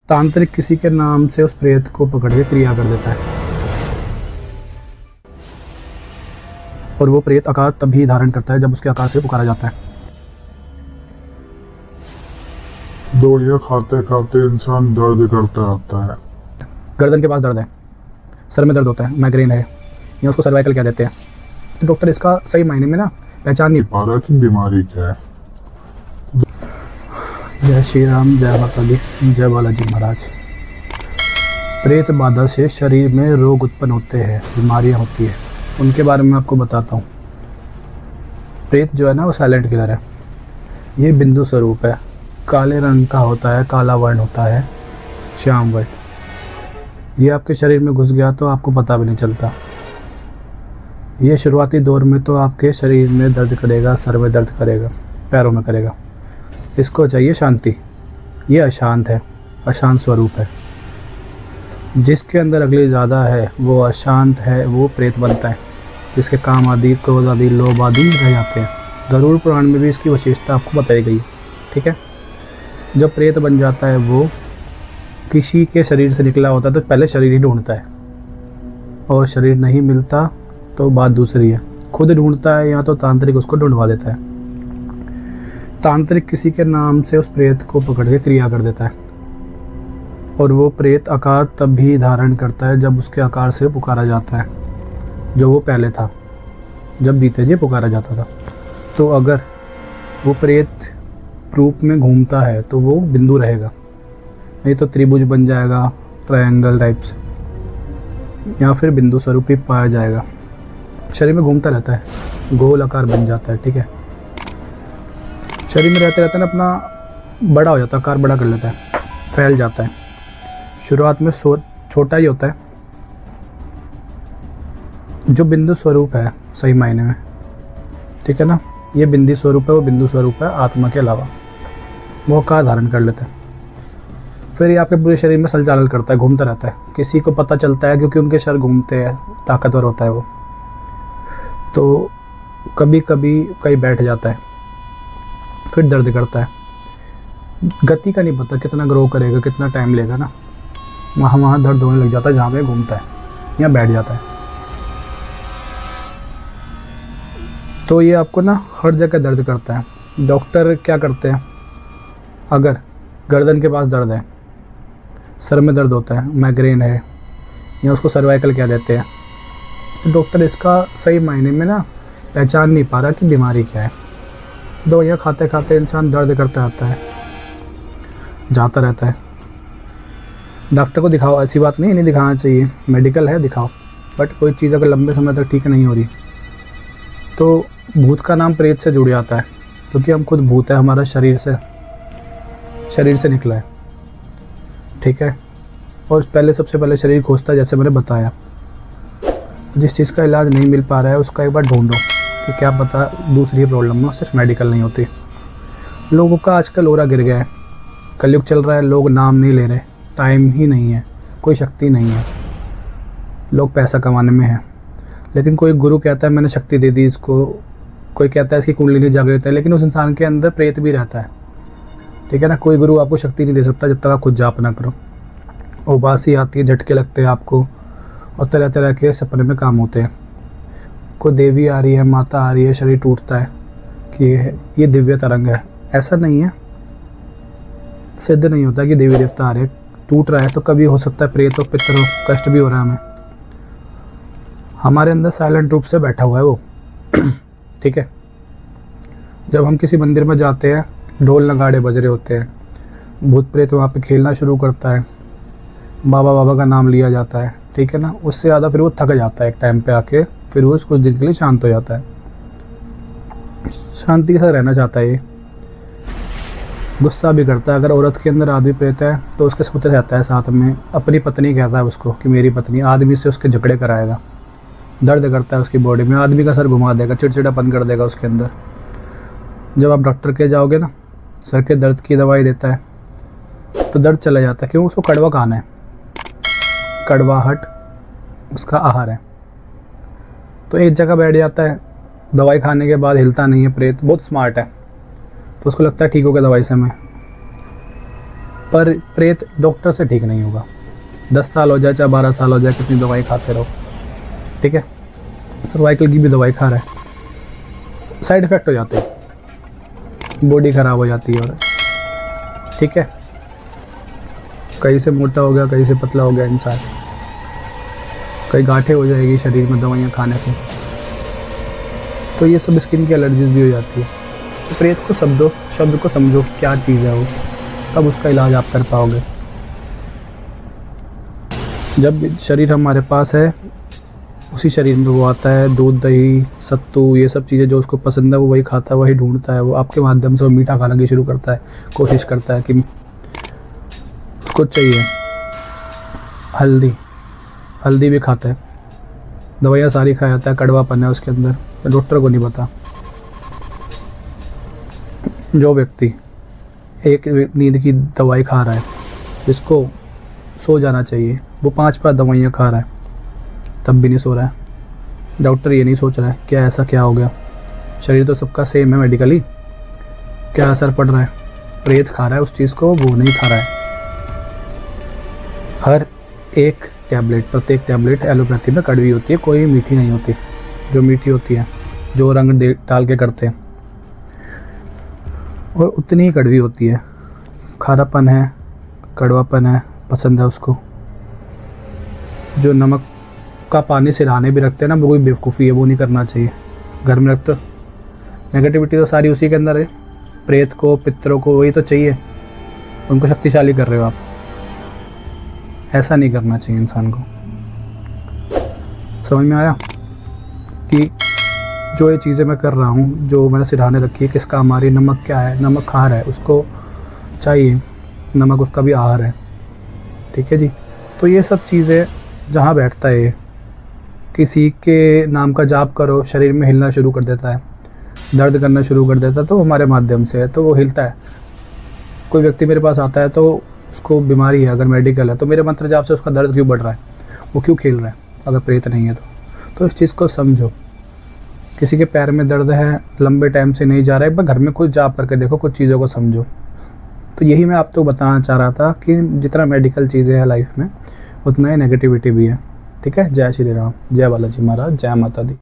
तांत्रिक किसी के नाम से उस प्रेत को पकड़ के क्रिया कर देता है और वो प्रेत आकार तभी धारण करता है जब उसके आकार से पुकारा जाता है। दवाइयाँ खाते खाते इंसान दर्द करता आता है। गर्दन के पास दर्द है, सर में दर्द होता है, माइग्रेन है या उसको सर्वाइकल कह देते हैं। तो डॉक्टर इसका सही मायने में ना पहचान नहीं पा रहा कि बीमारी क्या है। जय श्री राम, जय माता दी, जय बालाजी महाराज। प्रेत बाधा से शरीर में रोग उत्पन्न होते हैं, बीमारियां होती है, उनके बारे में आपको बताता हूँ। प्रेत जो है ना वो साइलेंट किलर है। ये बिंदु स्वरूप है, काले रंग का होता है, काला वर्ण होता है, श्याम वर्ण। ये आपके शरीर में घुस गया तो आपको पता भी नहीं चलता। ये शुरुआती दौर में तो आपके शरीर में दर्द करेगा, सर में दर्द करेगा, पैरों में करेगा। इसको चाहिए शांति। ये अशांत है, अशांत स्वरूप है। जिसके अंदर अगली ज़्यादा है वो अशांत है, वो प्रेत बनता है। जिसके काम आदि, क्रोध आदि, लोभ आदि रह जाते हैं। गरुड़ पुराण में भी इसकी विशेषता आपको बताई गई, ठीक है। जब प्रेत बन जाता है वो किसी के शरीर से निकला होता है तो पहले शरीर ही ढूंढता है, और शरीर नहीं मिलता तो बात दूसरी है, खुद ढूंढता है या तो तांत्रिक उसको ढूंढवा देता है। तांत्रिक किसी के नाम से उस प्रेत को पकड़ के क्रिया कर देता है और वो प्रेत आकार तभी धारण करता है जब उसके आकार से पुकारा जाता है, जो वो पहले था, जब बीते जी पुकारा जाता था। तो अगर वो प्रेत रूप में घूमता है तो वो बिंदु रहेगा, नहीं तो त्रिभुज बन जाएगा, ट्रायंगल टाइप्स, या फिर बिंदु स्वरूप ही पाया जाएगा। शरीर में घूमता रहता है, गोल आकार बन जाता है, ठीक है। शरीर में रहते रहते ना अपना बड़ा हो जाता है, आकार बड़ा कर लेता है, फैल जाता है। शुरुआत में छोटा ही होता है। जो बिंदु स्वरूप है सही मायने में, ठीक है ना, ये बिंदु स्वरूप है, वो बिंदु स्वरूप है आत्मा के अलावा, वो आकार धारण कर लेता है। फिर ये आपके पूरे शरीर में संचालन करता है, घूमता रहता है। किसी को पता चलता है क्योंकि उनके शरीर घूमते हैं, ताकतवर होता है वो। तो कभी कभी कहीं बैठ जाता है, फिर दर्द करता है। गति का नहीं पता कितना ग्रो करेगा, कितना टाइम लेगा ना, वहाँ दर्द होने लग जाता है जहाँ पे घूमता है या बैठ जाता है। तो ये आपको ना हर जगह दर्द करता है। डॉक्टर क्या करते हैं, अगर गर्दन के पास दर्द है, सर में दर्द होता है, माइग्रेन है या उसको सर्वाइकल कह देते हैं, तो डॉक्टर इसका सही मायने में ना पहचान नहीं पा रहा कि बीमारी क्या है। दवाइयाँ खाते खाते इंसान दर्द करता रहता है, जाता रहता है। डॉक्टर को दिखाओ, ऐसी बात नहीं दिखाना चाहिए, मेडिकल है दिखाओ, बट कोई चीज़ अगर लंबे समय तक ठीक नहीं हो रही तो भूत का नाम प्रेत से जुड़ जाता है, क्योंकि हम खुद भूत है, हमारा शरीर से निकला है, ठीक है। और सबसे पहले शरीर खोजता है, जैसे मैंने बताया। जिस चीज़ का इलाज नहीं मिल पा रहा है उसका एक बार ढूंढो कि क्या पता दूसरी प्रॉब्लम हो, सिर्फ मेडिकल नहीं होती। लोगों का आजकल ओरा गिर गया है, कलयुग चल रहा है, लोग नाम नहीं ले रहे, टाइम ही नहीं है, कोई शक्ति नहीं है, लोग पैसा कमाने में हैं। लेकिन कोई गुरु कहता है मैंने शक्ति दे दी इसको, कोई कहता है इसकी कुंडली जागृत है, लेकिन उस इंसान के अंदर प्रेत भी रहता है, ठीक है ना। कोई गुरु आपको शक्ति नहीं दे सकता जब तक आप खुद जाप ना करो। उबासी आती है, झटके लगते हैं आपको, और तरह तरह के सपने में काम होते हैं। कोई देवी आ रही है, माता आ रही है, शरीर टूटता है कि ये दिव्य तरंग है, ऐसा नहीं है। सिद्ध नहीं होता कि देवी देवता आ रहे, टूट रहा है तो कभी हो सकता है प्रेत हो, पितर हो, कष्ट भी हो रहा है हमें। हमारे अंदर साइलेंट रूप से बैठा हुआ है वो, ठीक है। जब हम किसी मंदिर में जाते हैं, ढोल नगाड़े बज रहे होते हैं, भूत प्रेत वहाँ पे खेलना शुरू करता है, बाबा बाबा का नाम लिया जाता है, ठीक है ना। उससे ज़्यादा फिर वो थक जाता है एक टाइम पे आके, फिर वो कुछ दिन के लिए शांत हो जाता है, शांति के साथ रहना चाहता है। ये गुस्सा भी करता है। अगर औरत के अंदर आदमी प्रेत है तो उसके साथ रहता है, साथ में अपनी पत्नी कहता है उसको कि मेरी पत्नी, आदमी से उसके झगड़े कराएगा, दर्द करता है उसकी बॉडी में, आदमी का सर घुमा देगा, चिड़चिड़ापन कर देगा उसके अंदर। जब आप डॉक्टर के जाओगे ना, सर के दर्द की दवाई देता है तो दर्द चला जाता है, क्यों, उसको कड़वा खाना है, कड़वाहट उसका आहार है। तो एक जगह बैठ जाता है, दवाई खाने के बाद हिलता नहीं है प्रेत, बहुत स्मार्ट है, तो उसको लगता है ठीक हो गया दवाई से मैं। पर प्रेत डॉक्टर से ठीक नहीं होगा। 10 साल हो जाए चाहे 12 साल हो जाए, कितनी दवाई खाते रहो, ठीक है। सर्वाइकल की भी दवाई खा रहे हैं, साइड इफ़ेक्ट हो जाते हैं, बॉडी ख़राब हो जाती है, और ठीक है, कहीं से मोटा हो गया, कहीं से पतला हो गया इंसान, कहीं गांठें हो जाएगी शरीर में दवाइयाँ खाने से, तो ये सब स्किन की एलर्जीज भी हो जाती है। तो प्रेत को शब्द को समझो क्या चीज़ है वो, तब उसका इलाज आप कर पाओगे। जब शरीर हमारे पास है, उसी शरीर में वो आता है, दूध दही सत्तू ये सब चीज़ें जो उसको पसंद है वो वही खाता है, वही ढूंढता है, वो आपके माध्यम से वो मीठा खाना की शुरू करता है, कोशिश करता है कि उसको चाहिए। हल्दी भी खाता है, दवाइयाँ सारी खा जाता है, कड़वापन है उसके अंदर, डॉक्टर को नहीं पता। जो व्यक्ति एक नींद की दवाई खा रहा है, जिसको सो जाना चाहिए, वो 5 बार दवाइयाँ खा रहा है, तब भी नहीं सो रहा है। डॉक्टर ये नहीं सोच रहा है क्या ऐसा क्या हो गया, शरीर तो सबका सेम है मेडिकली, क्या असर पड़ रहा है। प्रेत खा रहा है उस चीज़ को, वो नहीं खा रहा है। हर एक टैबलेट, प्रत्येक टैबलेट एलोपैथी में कड़वी होती है, कोई मीठी नहीं होती। जो मीठी होती है, जो रंग डाल के करते हैं, और उतनी ही कड़वी होती है। खारापन है, कड़वापन है, पसंद है उसको। जो नमक का पानी सिरहाने भी रखते हैं ना, वो कोई बेवकूफ़ी है, वो नहीं करना चाहिए। घर में रखते नेगेटिविटी तो सारी उसी के अंदर है। प्रेत को, पितरों को वही तो चाहिए, उनको शक्तिशाली कर रहे हो आप। ऐसा नहीं करना चाहिए इंसान को। समझ में आया कि जो ये चीज़ें मैं कर रहा हूँ, जो मैंने सिरहाने रखी है, किस काम आ रही है। नमक क्या है, नमक खा रहा है, उसको चाहिए, नमक उसका भी आहार है, ठीक है जी। तो ये सब चीज़ें जहाँ बैठता है, किसी के नाम का जाप करो, शरीर में हिलना शुरू कर देता है, दर्द करना शुरू कर देता है, तो हमारे माध्यम से है, तो वो हिलता है। कोई व्यक्ति मेरे पास आता है तो उसको बीमारी है, अगर मेडिकल है, तो मेरे मंत्र जाप से उसका दर्द क्यों बढ़ रहा है, वो क्यों खेल रहा है, अगर प्रेत नहीं है तो इस चीज़ को समझो। किसी के पैर में दर्द है, लंबे टाइम से नहीं जा रहा है, एक बार घर में खुद जाप करके देखो, कुछ चीज़ों को समझो। तो यही मैं आपको बताना चाह रहा था कि जितना मेडिकल चीज़ें हैं लाइफ में, उतना ही नेगेटिविटी भी है, ठीक है। जय श्री राम, जय बालाजी महाराज, जय माता दी।